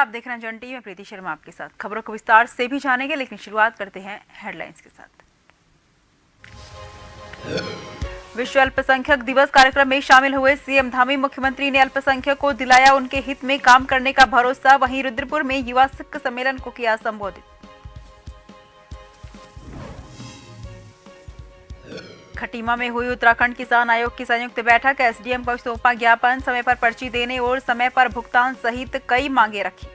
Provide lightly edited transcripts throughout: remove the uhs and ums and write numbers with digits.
देख रहे हैं जन टीवी में, प्रीति शर्मा आपके साथ। खबरों को विस्तार से भी जानेंगे, लेकिन शुरुआत करते हैं हेडलाइंस के साथ। विश्व अल्पसंख्यक दिवस कार्यक्रम में शामिल हुए सीएम धामी। मुख्यमंत्री ने अल्पसंख्यक को दिलाया उनके हित में काम करने का भरोसा। वहीं रुद्रपुर में युवा सिख सम्मेलन को किया संबोधित। खटीमा में हुई उत्तराखंड किसान आयोग की संयुक्त बैठक। एसडीएम को सौंपा ज्ञापन। समय पर पर्ची देने और समय पर भुगतान सहित कई मांगे रखी।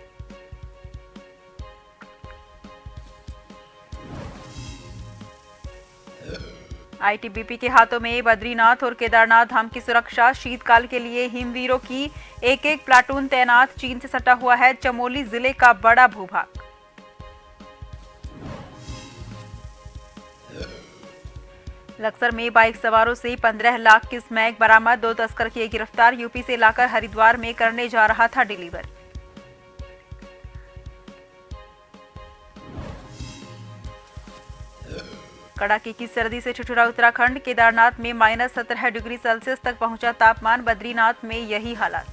आईटीबीपी के हाथों में बद्रीनाथ और केदारनाथ धाम की सुरक्षा। शीतकाल के लिए हिमवीरों की एक प्लाटून तैनात। चीन से सटा हुआ है चमोली जिले का बड़ा भूभाग। लक्सर में बाइक सवारों से 15 लाख की स्मैक बरामद। 2 तस्कर किए गिरफ्तार। यूपी से लाकर हरिद्वार में करने जा रहा था डिलीवर। कड़ाके की सर्दी से ठिठुरा उत्तराखंड। केदारनाथ में -17 डिग्री सेल्सियस तक पहुंचा तापमान। बद्रीनाथ में यही हालात।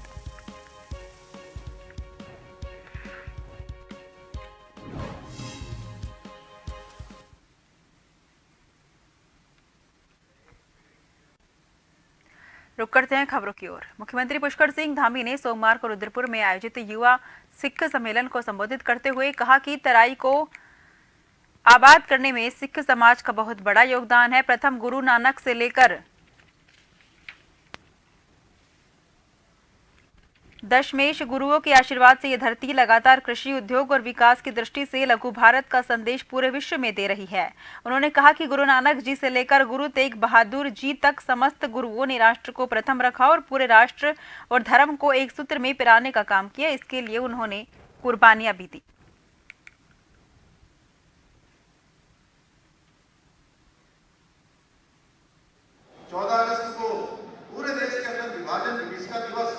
रुक करते हैं खबरों की ओर। मुख्यमंत्री पुष्कर सिंह धामी ने सोमवार को रुद्रपुर में आयोजित युवा सिख सम्मेलन को संबोधित करते हुए कहा कि तराई को आबाद करने में सिख समाज का बहुत बड़ा योगदान है। प्रथम गुरु नानक से लेकर दशमेश गुरुओं के आशीर्वाद से यह धरती लगातार कृषि, उद्योग और विकास की दृष्टि से लघु भारत का संदेश पूरे विश्व में दे रही है। उन्होंने कहा कि गुरु नानक जी से लेकर गुरु तेग बहादुर जी तक समस्त गुरुओं ने राष्ट्र को प्रथम रखा और पूरे राष्ट्र और धर्म को एक सूत्र में पिराने का काम किया। इसके लिए उन्होंने कुर्बानियां भी दी। 14 अगस्त को पूरे देश के अंदर विभाजन विभीषिका दिवस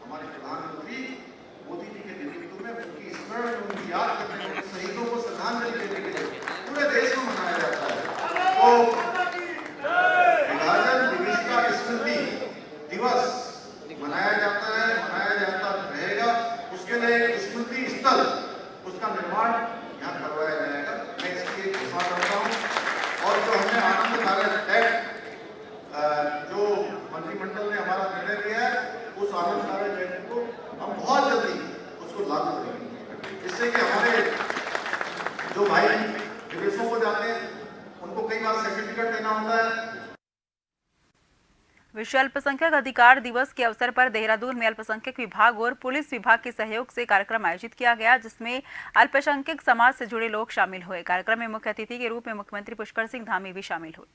हमारे प्रधानमंत्री मोदी जी के नेतृत्व में उनकी स्मरण में, उनकी याद करने में, शहीदों को श्रद्धांजलि देने के लिए पूरे देश में मनाया जाता है। तो विभाजन विभीषिका स्मृति दिवस मनाया जाता है, मनाया जाता रहेगा। उसके लिए स्मृति स्थल, उसका निर्माण यहाँ करवाया जाएगा। मैं इसकी घोषणा करता हूँ। और जो हमने आनंद भारत एक्ट जो मंत्रिमंडल ने हमारा निर्णय लिया है, उस आनंद भारत एक्ट को हम बहुत जल्दी उसको लागू करेंगे, जिससे कि हमारे जो भाई विदेशों को जाते हैं उनको कई बार सर्टिफिकेट देना होता है। विश्व अल्पसंख्यक अधिकार दिवस के अवसर पर देहरादून में अल्पसंख्यक विभाग और पुलिस विभाग के सहयोग से कार्यक्रम आयोजित किया गया, जिसमें अल्पसंख्यक समाज से जुड़े लोग शामिल हुए। कार्यक्रम में मुख्य अतिथि के रूप में मुख्यमंत्री पुष्कर सिंह धामी भी शामिल हुए।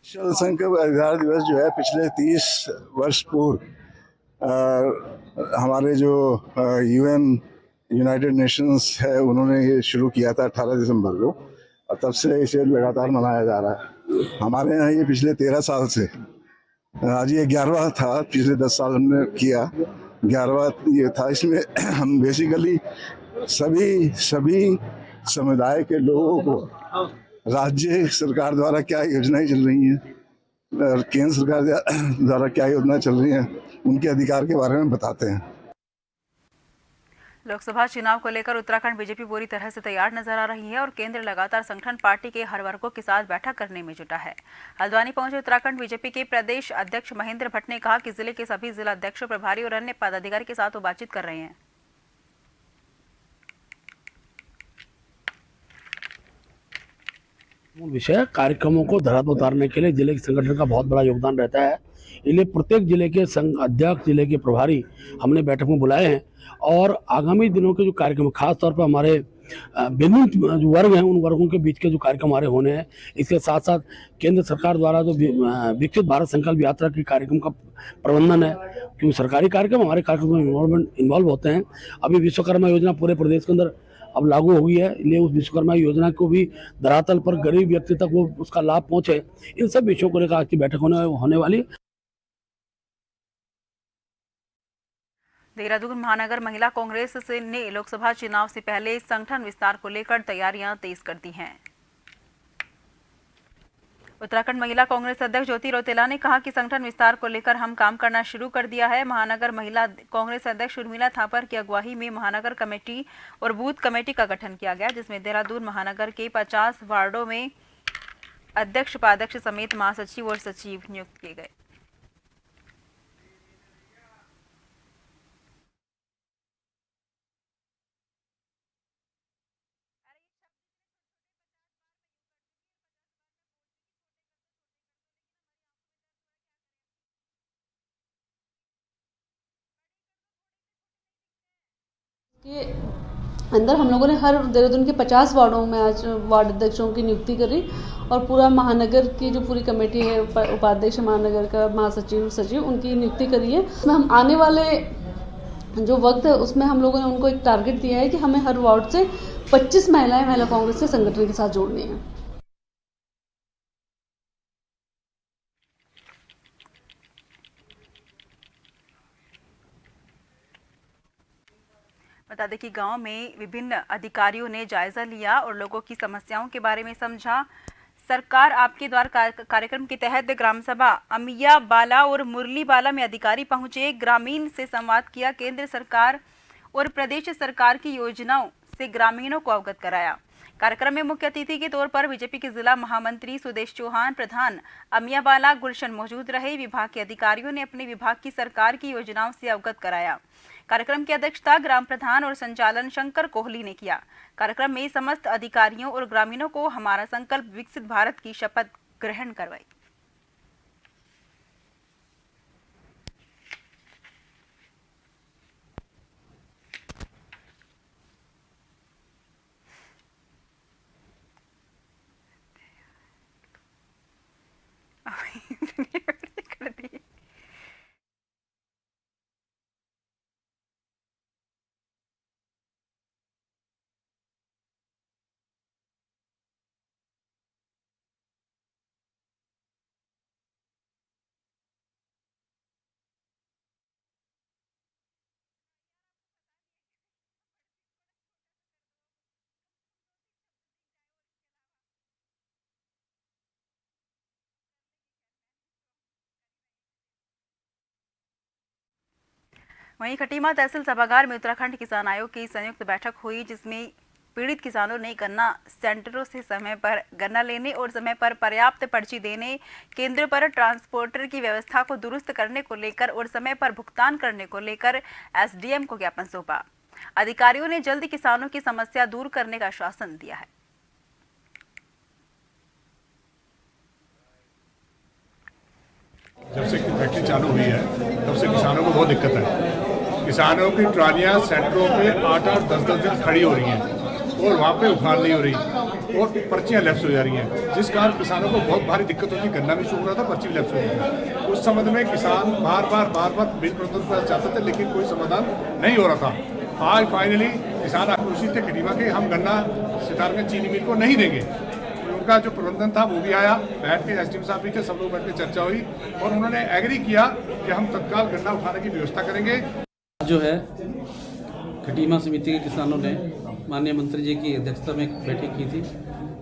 विश्व अल्पसंख्यक अधिकार दिवस जो है पिछले 30 वर्ष पूर्व हमारे जो यूनाइटेड नेशंस है उन्होंने ये शुरू किया था 18 दिसंबर को, और तब से इसे लगातार मनाया जा रहा है। हमारे यहाँ ये पिछले 13 साल से, आज ये 11वां था। पिछले 10 साल हमने किया, 11वां ये था। इसमें हम बेसिकली सभी समुदाय के लोगों को राज्य सरकार द्वारा क्या योजनाएं चल रही हैं और केंद्र सरकार द्वारा क्या योजना चल रही हैं, उनके अधिकार के बारे में बताते हैं। लोकसभा चुनाव को लेकर उत्तराखंड बीजेपी पूरी तरह से तैयार नजर आ रही है और केंद्र लगातार संगठन पार्टी के हर वर्गों के साथ बैठक करने में जुटा है। हल्द्वानी पहुंचे उत्तराखंड बीजेपी के प्रदेश अध्यक्ष महेंद्र भट्ट ने कहा कि जिले के सभी जिला अध्यक्ष, प्रभारी और अन्य पदाधिकारी के साथ वो बातचीत कर रहे हैं। मूल विषय कार्यक्रमों को धरातल उतारने के लिए जिले के संगठन का बहुत बड़ा योगदान रहता है। इसलिए प्रत्येक जिले के संघ अध्यक्ष, जिले के प्रभारी हमने बैठक में बुलाए हैं और आगामी दिनों के जो कार्यक्रम, खास तौर पर हमारे विभिन्न जो वर्ग हैं उन वर्गों के बीच के जो कार्यक्रम हमारे होने हैं, इसके साथ साथ केंद्र सरकार द्वारा जो विकसित भारत संकल्प यात्रा के कार्यक्रम का प्रबंधन है, क्योंकि सरकारी कार्यक्रम हमारे कार्यक्रम में इन्वॉल्व होते हैं। अभी विश्वकर्मा योजना पूरे प्रदेश के अंदर अब लागू हो गई है, इसलिए उस विश्वकर्मा योजना को भी धरातल पर गरीब व्यक्ति तक वो उसका लाभ पहुंचे, इन सब विषयों को लेकर आज की बैठक होने वाली। देहरादून महानगर महिला कांग्रेस ने लोकसभा चुनाव से पहले संगठन विस्तार को लेकर तैयारियां तेज कर दी हैं। उत्तराखंड महिला कांग्रेस अध्यक्ष ज्योति रौतेला ने कहा कि संगठन विस्तार को लेकर हम काम करना शुरू कर दिया है। महानगर महिला कांग्रेस अध्यक्ष उर्मिला थापर की अगुवाई में महानगर कमेटी और बूथ कमेटी का गठन किया गया, जिसमें देहरादून महानगर के 50 वार्डों में अध्यक्ष, उपाध्यक्ष समेत महासचिव और सचिव नियुक्त किए गए। के अंदर हम लोगों ने हर देहरादून के 50 वार्डों में आज वार्ड अध्यक्षों की नियुक्ति करी और पूरा महानगर की जो पूरी कमेटी है, उपाध्यक्ष महानगर का, महासचिव, सचिव, उनकी नियुक्ति करी है। उसमें हम आने वाले जो वक्त है उसमें हम लोगों ने उनको एक टारगेट दिया है कि हमें हर वार्ड से 25 महिलाएं महिला कांग्रेस के संगठन के साथ जोड़नी है। बता दें कि गांव में विभिन्न अधिकारियों ने जायजा लिया और लोगों की समस्याओं के बारे में समझा। सरकार आपके द्वार कार्यक्रम के तहत ग्राम सभा अमिया बाला और मुरली बाला में अधिकारी पहुंचे, ग्रामीण से संवाद किया, केंद्र सरकार और प्रदेश सरकार की योजनाओं से ग्रामीणों को अवगत कराया। कार्यक्रम में मुख्य अतिथि के तौर पर बीजेपी के जिला महामंत्री सुदेश चौहान, प्रधान अमिया बाला गुलशन मौजूद रहे। विभाग के अधिकारियों ने अपने विभाग की सरकार की योजनाओं से अवगत कराया। कार्यक्रम की अध्यक्षता ग्राम प्रधान और संचालन शंकर कोहली ने किया। कार्यक्रम में समस्त अधिकारियों और ग्रामीणों को हमारा संकल्प विकसित भारत की शपथ ग्रहण करवाई। कर दी। वहीं खटीमा तहसील सभागार में उत्तराखंड किसान आयोग की संयुक्त बैठक हुई, जिसमें पीड़ित किसानों ने गन्ना सेंटरों से समय पर गन्ना लेने और समय पर पर्याप्त पर्ची देने, केंद्र पर ट्रांसपोर्टर की व्यवस्था को दुरुस्त करने को लेकर और समय पर भुगतान करने को लेकर एसडीएम को ज्ञापन सौंपा। अधिकारियों ने जल्द किसानों की समस्या दूर करने का आश्वासन दिया है। जब से फैक्ट्री चालू हुई है तब से किसानों को बहुत दिक्कत है। किसानों की ट्रालियां सेंटरों पे 8-8, 10-10 दिन खड़ी हो रही हैं और वहाँ पे उठान नहीं हो रही और पर्चियाँ लैप्स हो जा रही हैं, जिस कारण किसानों को बहुत भारी दिक्कत होती है। गन्ना भी सूख रहा था, पर्ची भी लैप्स हो रही थी। उस संबंध में किसान बार बार बिल प्रबंधन पर चाहते थे, लेकिन कोई समाधान नहीं हो रहा था। आज फाइनली किसान आक्रोशित थे खटीमा के, हम गन्ना सितारगंज चीनी मिल को नहीं देंगे। उनका जो प्रबंधन था वो भी आया, बैठ के एसडीएम साहब भी थे, सब लोग बैठ के चर्चा हुई और उन्होंने एग्री किया कि हम तत्काल गन्ना उठाने की व्यवस्था करेंगे। जो है खटीमा समिति के किसानों ने माननीय मंत्री जी की अध्यक्षता में एक बैठक की थी।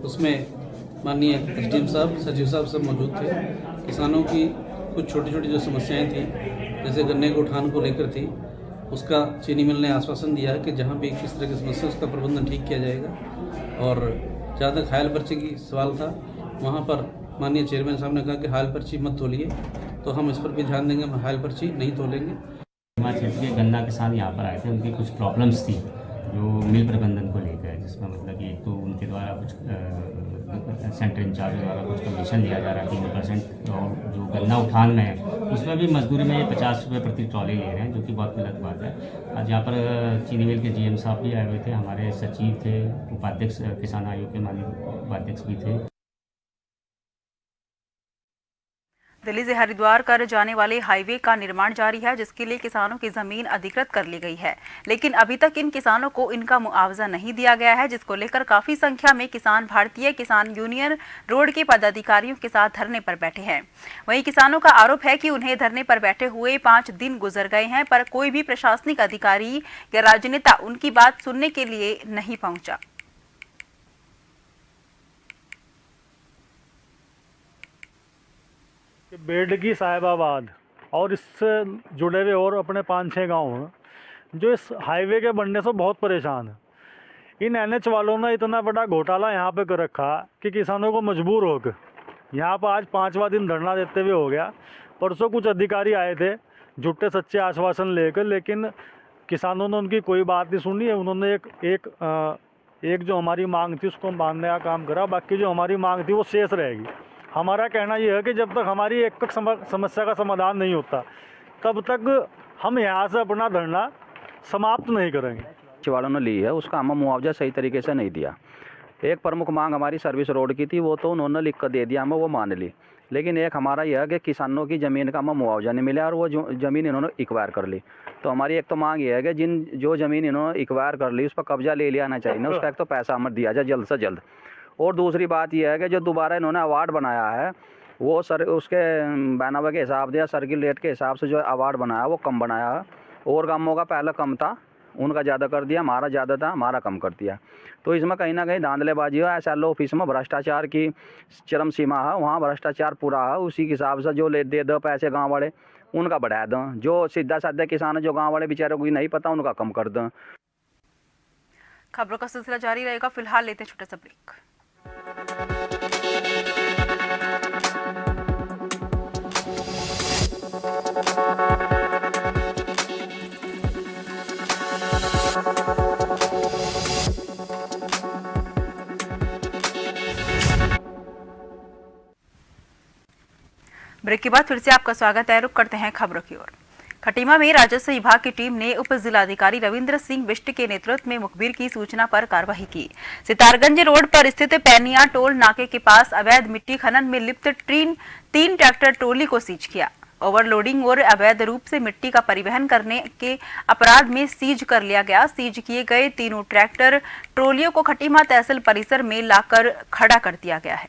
उसमें माननीय एसडीएम साहब, सचिव साहब सब मौजूद थे। किसानों की कुछ छोटी छोटी जो समस्याएं थी, जैसे गन्ने के उठान को लेकर थी, उसका चीनी मिल ने आश्वासन दिया कि जहाँ भी किस तरह की समस्या उसका प्रबंधन ठीक किया जाएगा। और जहाँ तक हायल पर्ची की सवाल था, वहाँ पर माननीय चेयरमैन साहब ने कहा कि हायल पर्ची मत तोलिए, तो हम इस पर भी ध्यान देंगे, हम हायल पर्ची नहीं तोलेंगे। क्षेत्र के गन्ना किसान यहाँ पर आए थे, उनकी कुछ प्रॉब्लम्स थी जो मिल प्रबंधन को लेकर, जिसमें मतलब कि एक तो उनके द्वारा कुछ सेंटर इंचार्ज द्वारा कुछ कमीशन लिया जा रहा है 3%, और जो गन्ना उठान में है उसमें भी मजदूरी में ये 50 रुपये प्रति ट्रॉली ले रहे हैं, जो कि बहुत गलत बात है। आज यहाँ पर चीनी मिल के जीएम साहब भी आए हुए थे, हमारे सचिव थे, उपाध्यक्ष किसान आयोग के माननीय उपाध्यक्ष भी थे। दिल्ली से हरिद्वार कर जाने वाले हाईवे का निर्माण जारी है, जिसके लिए किसानों की जमीन अधिकृत कर ली गई है, लेकिन अभी तक इन किसानों को इनका मुआवजा नहीं दिया गया है, जिसको लेकर काफी संख्या में किसान भारतीय किसान यूनियन रोड के पदाधिकारियों के साथ धरने पर बैठे हैं। वहीं किसानों का आरोप है कि उन्हें धरने पर बैठे हुए 5 दिन गुजर गए हैं, पर कोई भी प्रशासनिक अधिकारी या राजनेता उनकी बात सुनने के लिए नहीं पहुंचा। बेडगी साहिबाबाद और इससे जुड़े हुए और अपने 5-6 गांव हैं जो इस हाईवे के बनने से बहुत परेशान हैं। इन NH वालों ने इतना बड़ा घोटाला यहाँ पे कर रखा कि किसानों को मजबूर होकर यहाँ पर आज 5वां दिन धरना देते हुए हो गया। परसों कुछ अधिकारी आए थे झूठे सच्चे आश्वासन लेकर, लेकिन किसानों ने उनकी कोई बात नहीं सुनी है। उन्होंने एक जो हमारी मांग थी उसको मानने का काम करा, बाकी जो हमारी मांग थी वो शेष रहेगी। हमारा कहना यह है कि जब तक हमारी एक समस्या का समाधान नहीं होता तब तक हम यहाँ से अपना धरना समाप्त नहीं करेंगे। वालों ने ली है उसका हमें मुआवजा सही तरीके से नहीं दिया। एक प्रमुख मांग हमारी सर्विस रोड की थी, वो तो उन्होंने लिख कर दे दिया, हमें वो मान ली। लेकिन एक हमारा यह है कि किसानों की ज़मीन का हमें मुआवजा नहीं मिला और वो जो ज़मीन इन्होंने एक्वायर कर ली। तो हमारी एक तो मांग ये है कि जो ज़मीन इन्होंने एक्वायर कर ली उस पर कब्जा ले लिया आना चाहिए ना, उसका एक तो पैसा हमें दिया जाए जल्द से जल्द। और दूसरी बात यह है कि जो दोबारा इन्होंने अवार्ड बनाया है वो उसके बैनावा के हिसाब से या सर्किल रेट के हिसाब से जो अवार्ड बनाया वो कम बनाया है। और गांवों का पहले कम था, उनका ज़्यादा कर दिया, हमारा ज़्यादा था, हमारा कम कर दिया। तो इसमें कहीं ना कहीं धांधलेबाजी है। SLO ऑफिस में भ्रष्टाचार की चरम सीमा है, वहाँ भ्रष्टाचार पूरा है। उसी के हिसाब से जो ले दे दो पैसे गांव वाले उनका बढ़ा दें, जो सीधा साधा किसान है जो गांव वाले बेचारों को नहीं पता उनका कम कर दें। खबरों का सिलसिला जारी रहेगा, फिलहाल लेते हैं छोटा सा ब्रेक। ब्रेक के बाद फिर से आपका स्वागत है। रुक करते हैं खबरों की ओर। खटीमा में राजस्व विभाग की टीम ने उप जिलाधिकारी रविंद्र सिंह बिष्ट के नेतृत्व में मुखबिर की सूचना पर कार्रवाई की। सितारगंज रोड पर स्थित पैनिया टोल नाके के पास अवैध मिट्टी खनन में लिप्त 3 ट्रैक्टर ट्रॉली को सीज किया। ओवरलोडिंग और अवैध रूप से मिट्टी का परिवहन करने के अपराध में सीज कर लिया गया। सीज किए गए तीनों ट्रैक्टर ट्रॉलियों को खटीमा तहसील परिसर में लाकर खड़ा कर दिया गया है।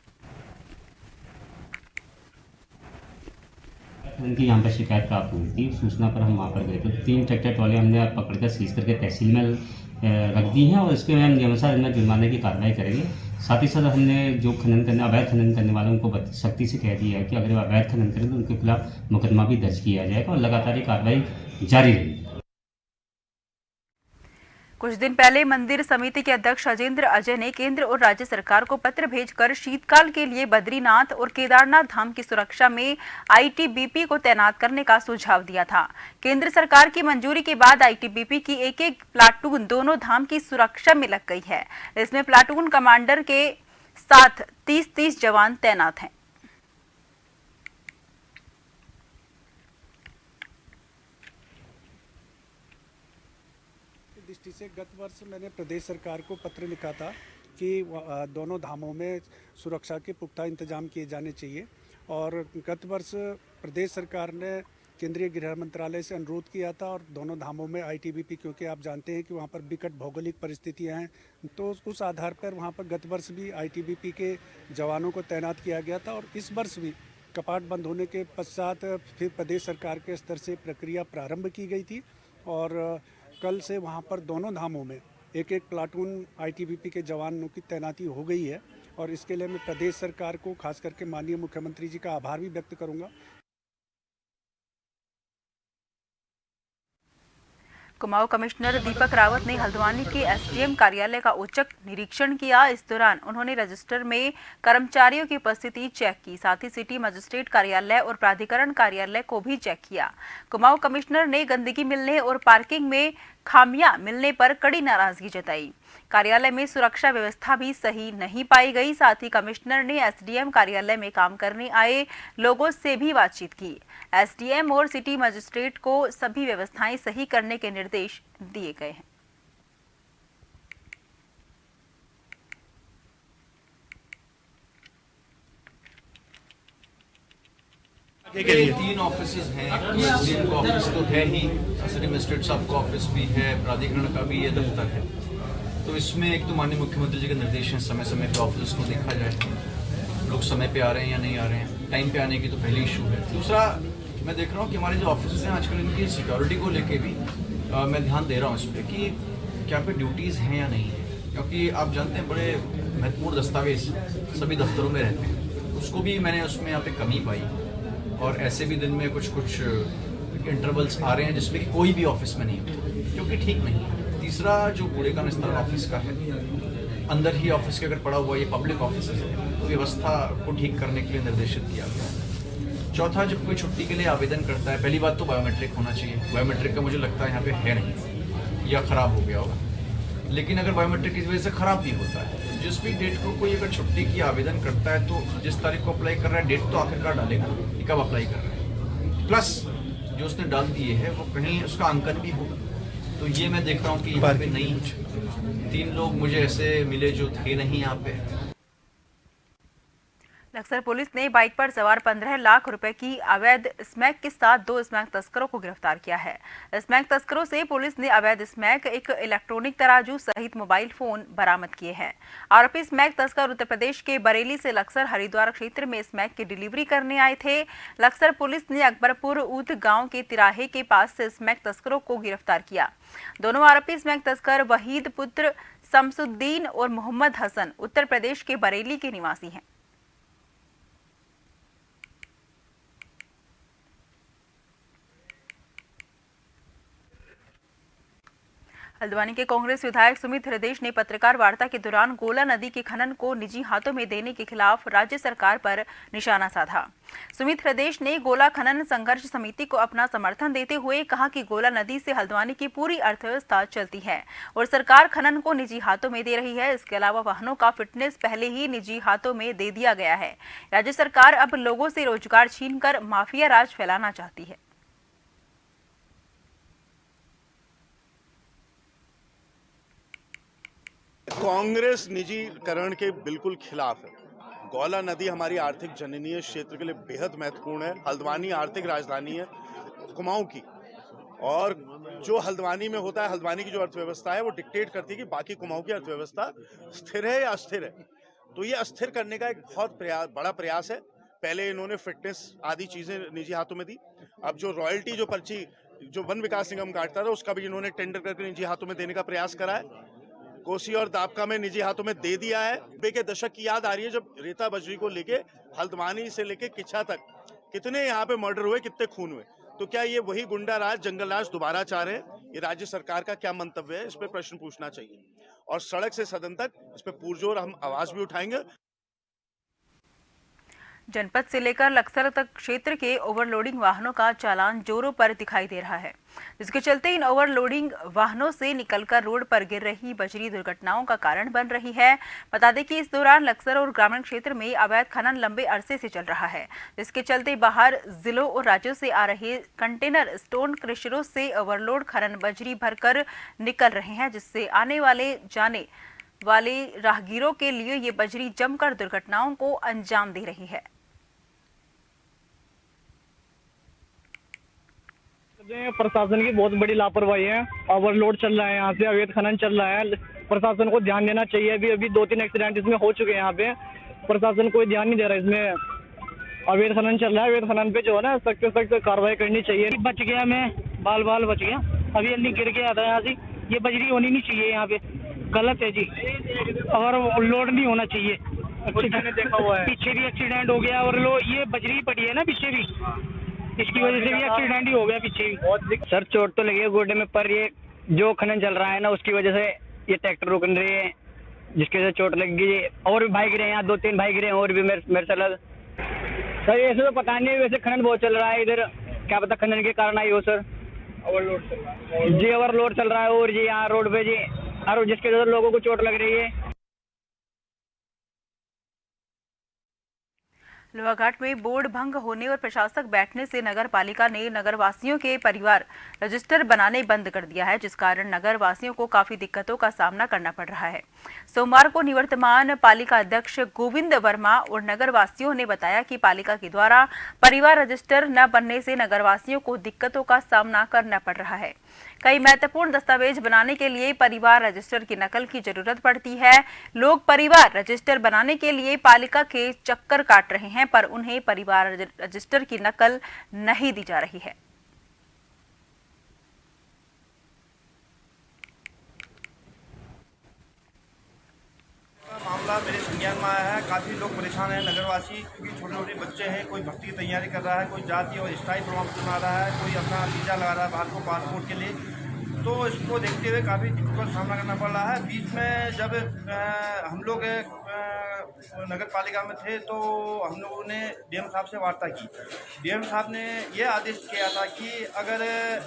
उनकी यहाँ पर शिकायत प्राप्त हुई थी, सूचना पर हम वहाँ पर गए तो 3 ट्रैक्टर ट्रॉली हमने पकड़कर सीज करके तहसील में रख दी हैं और इसके में हम नियमानुसार इनमें जुर्माने की कार्रवाई करेंगे। साथ ही साथ हमने जो अवैध खनन करने वालों को सख्ती से कह दिया है कि अगर वो अवैध खनन करें तो उनके खिलाफ मुकदमा भी दर्ज किया जाएगा और लगातार ये कार्रवाई जारी रहेगी। कुछ दिन पहले मंदिर समिति के अध्यक्ष अजेंद्र अजय ने केंद्र और राज्य सरकार को पत्र भेजकर शीतकाल के लिए बद्रीनाथ और केदारनाथ धाम की सुरक्षा में ITBP को तैनात करने का सुझाव दिया था। केंद्र सरकार की मंजूरी के बाद ITBP की एक प्लाटून दोनों धाम की सुरक्षा में लग गई है। इसमें प्लाटून कमांडर के साथ 30-30 जवान तैनात हैं। दृष्टि से गत वर्ष मैंने प्रदेश सरकार को पत्र लिखा था कि दोनों धामों में सुरक्षा के पुख्ता इंतजाम किए जाने चाहिए और गत वर्ष प्रदेश सरकार ने केंद्रीय गृह मंत्रालय से अनुरोध किया था और दोनों धामों में ITBP, क्योंकि आप जानते हैं कि वहाँ पर विकट भौगोलिक परिस्थितियाँ हैं, तो उस आधार पर वहाँ पर गत वर्ष भी ITBP के जवानों को तैनात किया गया था। और इस वर्ष भी कपाट बंद होने के पश्चात फिर प्रदेश सरकार के स्तर से प्रक्रिया प्रारंभ की गई थी और कल से वहाँ पर दोनों धामों में एक प्लाटून ITBP के जवानों की तैनाती हो गई है और इसके लिए मैं प्रदेश सरकार को खास करके माननीय मुख्यमंत्री जी का आभार भी व्यक्त करूँगा। कुमाऊं कमिश्नर दीपक रावत ने हल्द्वानी के SDM कार्यालय का औचक निरीक्षण किया। इस दौरान उन्होंने रजिस्टर में कर्मचारियों की उपस्थिति चेक की, साथ ही सिटी मजिस्ट्रेट कार्यालय और प्राधिकरण कार्यालय को भी चेक किया। कुमाऊं कमिश्नर ने गंदगी मिलने और पार्किंग में खामियां मिलने पर कड़ी नाराजगी जताई। कार्यालय में सुरक्षा व्यवस्था भी सही नहीं पाई गई। साथ ही कमिश्नर ने SDM कार्यालय में काम करने आए लोगों से भी बातचीत की। SDM और सिटी मजिस्ट्रेट को सभी व्यवस्थाएं सही करने के निर्देश दिए गए हैं। ये 3 ऑफिसेज हैं। SDM का ऑफिस तो है ही, सिटी मजिस्ट्रेट साहब का ऑफिस भी है, प्राधिकरण का भी ये दफ्तर है। तो इसमें एक तो माननीय मुख्यमंत्री जी के निर्देश हैं समय समय पे ऑफिस को देखा जाए, लोग समय पे आ रहे हैं या नहीं आ रहे हैं। टाइम पे आने की तो पहली इशू है। दूसरा मैं देख रहा हूँ कि हमारे जो ऑफिस हैं आजकल इनकी सिक्योरिटी को लेके भी मैं ध्यान दे रहा हूँ इस पर कि क्या पे ड्यूटीज़ हैं या नहीं है, क्योंकि आप जानते हैं बड़े महत्वपूर्ण दस्तावेज सभी दफ्तरों में रहते हैं, उसको भी मैंने उसमें यहाँ पे कमी पाई। और ऐसे भी दिन में कुछ इंटरवल्स आ रहे हैं जिसमें कि कोई भी ऑफिस में नहीं होता, जो कि ठीक नहीं है। तीसरा, जो कूड़े का निस्तारण ऑफिस का है, अंदर ही ऑफिस के अगर पड़ा हुआ ये पब्लिक ऑफिस है, तो व्यवस्था को ठीक करने के लिए निर्देशित किया गया। चौथा, जब कोई छुट्टी के लिए आवेदन करता है, पहली बात तो बायोमेट्रिक होना चाहिए। बायोमेट्रिक का मुझे लगता है यहाँ पे है नहीं या ख़राब हो गया होगा, लेकिन अगर बायोमेट्रिक की वजह से ख़राब भी होता है, जिस भी डेट को कोई अगर छुट्टी की आवेदन करता है तो जिस तारीख को अप्लाई कर रहा है डेट तो आखिरकार डालेगा कि कब अप्लाई कर रहा है, प्लस जो उसने डाल दिए है वो कहीं उसका अंकन भी होगा। तो ये मैं देख रहा हूँ कि यहाँ पे नहीं, 3 लोग मुझे ऐसे मिले जो थे नहीं यहाँ पे। नक्सल पुलिस ने बाइक पर सवार 15 लाख रुपए की अवैध स्मैक के साथ 2 स्मैक तस्करों को गिरफ्तार किया है। स्मैक तस्करों से पुलिस ने अवैध स्मैक, एक इलेक्ट्रॉनिक तराजू सहित मोबाइल फोन बरामद किए हैं। आरोपी स्मैक तस्कर उत्तर प्रदेश के बरेली से लक्सर हरिद्वार क्षेत्र में स्मैक की डिलीवरी करने आए थे। लक्सर पुलिस ने अकबरपुर ऊद गाँव के तिराहे के पास से स्मैक तस्करों को गिरफ्तार किया। दोनों आरोपी स्मैक तस्कर वहीद पुत्र शमसुद्दीन और मोहम्मद हसन उत्तर प्रदेश के बरेली के निवासी हैं। हल्द्वानी के कांग्रेस विधायक सुमित हृदयेश ने पत्रकार वार्ता के दौरान गोला नदी के खनन को निजी हाथों में देने के खिलाफ राज्य सरकार पर निशाना साधा। सुमित हृदयेश ने गोला खनन संघर्ष समिति को अपना समर्थन देते हुए कहा कि गोला नदी से हल्द्वानी की पूरी अर्थव्यवस्था चलती है और सरकार खनन को निजी हाथों में दे रही है। इसके अलावा वाहनों का फिटनेस पहले ही निजी हाथों में दे दिया गया है। राज्य सरकार अब लोगों से रोजगार छीनकर माफिया राज फैलाना चाहती है। कांग्रेस निजीकरण के बिल्कुल खिलाफ है। गौला नदी हमारी आर्थिक जननीय क्षेत्र के लिए बेहद महत्वपूर्ण है। हल्द्वानी आर्थिक राजधानी है कुमाऊं की, और जो हल्द्वानी में होता है, हल्द्वानी की जो अर्थव्यवस्था है वो डिक्टेट करती है कि बाकी कुमाऊं की अर्थव्यवस्था स्थिर है या अस्थिर है। तो ये अस्थिर करने का एक बहुत बड़ा प्रयास है। पहले इन्होंने फिटनेस आदि चीजें निजी हाथों में दी, अब जो रॉयल्टी जो पर्ची जो वन विकास निगम काटता था उसका भी इन्होंने टेंडर करके निजी हाथों में देने का प्रयास करा है। कोसी और दापका में निजी हाथों में दे दिया है। के दशक की याद आ रही है जब रेता बजरी को लेके हल्द्वानी से लेके किच्छा तक कितने यहाँ पे मर्डर हुए, कितने खून हुए। तो क्या ये वही गुंडा राज, जंगल राज दोबारा चाह रहे हैं? ये राज्य सरकार का क्या मंतव्य है, इस पे प्रश्न पूछना चाहिए। और सड़क से सदन तक इस पे पुरजोर हम आवाज भी उठाएंगे। जनपद से लेकर लक्सर तक क्षेत्र के ओवरलोडिंग वाहनों का चालान जोरों पर दिखाई दे रहा है, जिसके चलते इन ओवरलोडिंग वाहनों से निकलकर रोड पर गिर रही बजरी दुर्घटनाओं का कारण बन रही है। बता दें कि इस दौरान लक्सर और ग्रामीण क्षेत्र में अवैध खनन लंबे अरसे से चल रहा है, जिसके चलते बाहर जिलों और राज्यों से आ रहे कंटेनर स्टोन क्रशरों से ओवरलोड खनन बजरी भरकर निकल रहे हैं, जिससे आने जाने वाले राहगीरों के लिए ये बजरी जमकर दुर्घटनाओं को अंजाम दे रही है। प्रशासन की बहुत बड़ी लापरवाही है। ओवरलोड चल रहा है, यहाँ से अवैध खनन चल रहा है। प्रशासन को ध्यान देना चाहिए। अभी 2-3 एक्सीडेंट इसमें हो चुके हैं। यहाँ पे प्रशासन कोई ध्यान नहीं दे रहा। इसमें अवैध खनन चल रहा है। अवैध खनन पे जो है ना सख्त से सख्त कार्रवाई करनी चाहिए। बच गया, मैं बाल बच गया। अभी अल्ली गिर गया था यहाँ से। ये बजरी होनी नहीं चाहिए यहाँ पे, गलत है जी। और लोड नहीं होना चाहिए। देखा हुआ है, पीछे भी एक्सीडेंट हो गया और ये बजरी पड़ी है ना पीछे भी, इसकी वजह से भी एक्सीडेंट ही हो गया पीछे भी। सर चोट तो लगी है गोडे में, पर ये जो खनन चल रहा है ना उसकी वजह से ये ट्रैक्टर रुक रही है, जिसकी वजह से चोट लग गई। और भी भाई गिरे हैं यहाँ, 2-3 भाई गिरे हैं और भी मेरे से लग। सर ऐसे तो पता नहीं, वैसे खनन बहुत चल रहा है इधर, क्या पता खनन के कारण आई हो सर। ओवरलोड चल रहा है जी, ओवरलोड चल रहा है और जी यहाँ रोड पे जी, और जिसकी वजह से लोगों को चोट लग रही है। लोहाघाट में बोर्ड भंग होने और प्रशासक बैठने से नगर पालिका ने नगर वासियों के परिवार रजिस्टर बनाने बंद कर दिया है, जिस कारण नगर वासियों को काफी दिक्कतों का सामना करना पड़ रहा है। सोमवार को निवर्तमान पालिका अध्यक्ष गोविंद वर्मा और नगर वासियों ने बताया कि पालिका के द्वारा परिवार रजिस्टर न बनने से नगर वासियों को दिक्कतों का सामना करना पड़ रहा है। कई महत्वपूर्ण दस्तावेज बनाने के लिए परिवार रजिस्टर की नकल की जरूरत पड़ती है। लोग परिवार रजिस्टर बनाने के लिए पालिका के चक्कर काट रहे हैं, पर उन्हें परिवार रजिस्टर की नकल नहीं दी जा रही है। मामला मेरे संज्ञान में आया है। काफ़ी लोग परेशान परेशान है नगरवासी, क्योंकि छोटे छोटे बच्चे हैं, कोई भर्ती की तैयारी कर रहा है, कोई जाति और स्थायी प्रमाण पत्र बना रहा है, कोई अपना वीज़ा लगा रहा है बाहर को पासपोर्ट के लिए। तो इसको देखते हुए काफ़ी दिक्कतों का सामना करना पड़ रहा है। बीच में जब हम लोग नगर पालिका में थे तो हम लोगों ने डीएम साहब से वार्ता की। डीएम साहब ने ये आदेश किया था कि अगर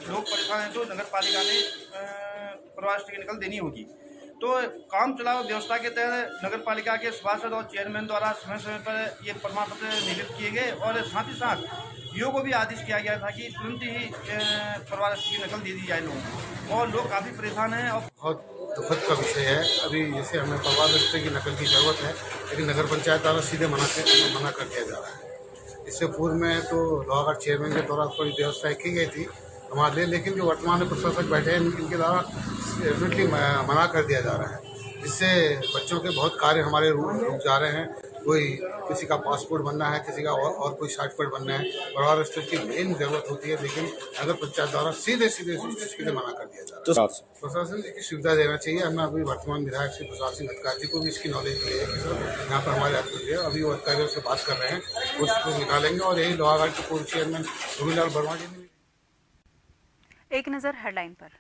लोग परेशान हैं तो नगर पालिका ने प्रवास टिकट निकल देनी होगी। तो काम चलाओ व्यवस्था के तहत नगर पालिका के सभासद और चेयरमैन द्वारा समय समय पर ये प्रमाण पत्र निर्गत किए गए और साथ ही साथ ईओ को भी आदेश किया गया था कि तुरंत ही प्रवास की नकल दे दी जाए लोगों को, और लोग काफ़ी परेशान हैं। और बहुत दुखद का विषय है। अभी जैसे हमें प्रवास रजिस्टर की नकल की ज़रूरत है, लेकिन नगर पंचायत द्वारा सीधे मना कर दिया जा रहा है। इससे पूर्व में तो लोहागढ़ चेयरमैन के द्वारा थोड़ी व्यवस्थाएँ की गई थी हमारे लिए, लेकिन जो वर्तमान में प्रशासक बैठे हैं इनके द्वारा डेफिनेटली मना कर दिया जा रहा है, जिससे बच्चों के बहुत कार्य हमारे रुक जा रहे हैं। कोई किसी का पासपोर्ट बनना है, किसी का और कोई सर्टिफिकेट बनना है, प्रवास रजिस्टर की मेन जरूरत होती है, लेकिन नगर पंचायत द्वारा सीधे इस चीज़ के लिए मना कर दिया जा रहा है। प्रशासन इसकी सुविधा देना चाहिए। हमने अभी वर्तमान विधायक श्री प्रसाद सिंह अधिकारी जी को भी इसकी नॉलेज दी है कि सर यहाँ पर हमारे अधिकारी है, अभी वो अधिकारियों से बात कर रहे हैं, उसको निकालेंगे। और यही लोहागढ़ के पूर्व चेयरमैन रविलाल वर्मा जी ने। एक नज़र हेडलाइन पर।